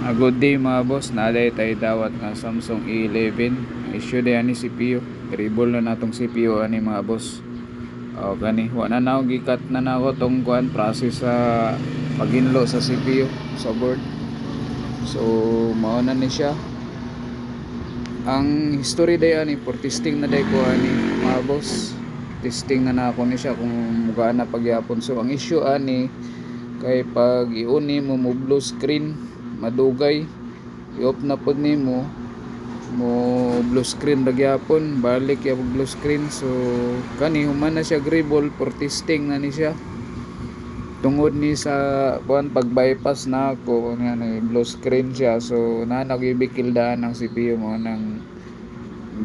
Good day mga boss, naday tayo dawat nga Samsung A11. Issue day ani CPU, i-rebol na natong CPU ani mga boss. Gani wala na ako gikat na nako tong kuan process sa paginlo sa CPU sa board. So mao na ni siya. Ang history day ani for testing na day ko ani mga boss. Testing na nako ni siya kung muga na pagyapon. So ang issue ani kay pag iuni mo blue screen madugay i-off na pod nimo mo blue screen ragyapon balik ya blue screen. So kani human na siya grable for testing na ni siya tungod ni sa kuan pag bypass na ako nga na blue screen siya. So na nagibikildaan ng CPU mo nang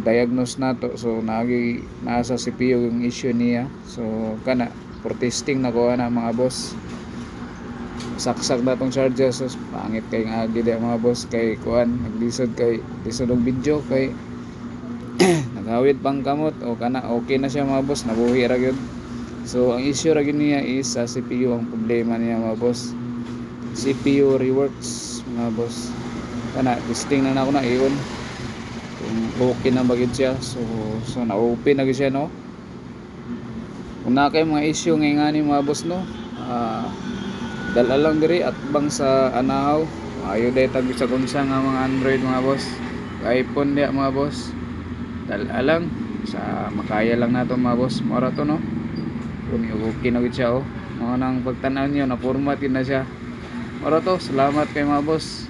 diagnose na to. So nasa CPU yung issue niya. So kana for testing na ko na mga boss. Saksak na tong charger. So pangit kay nga gid mga boss kay kuan naglisod kay lisod og video kay naghawid pang kamot o kana okay na siya mga boss, nabuhi ra gyud. So ang issue ra gyud niya is sa CPU ang problema niya mga boss. CPU reworks mga boss. Kana testing na ako na iyon kung okay na ba gyud siya. So na-open na gyud siya no. Kung na kay mga issue ngani mga boss no, dala lang diri at bang sa anahaw ayo day tag sa kunsa nga mga Android mga boss, iPhone dia mga boss, dala lang sa makaya lang nato mga boss. Mora to no kung okay na gid siya oh. Mao nang pagtan-aw niyo na format na siya. Mora to, salamat kay mga boss.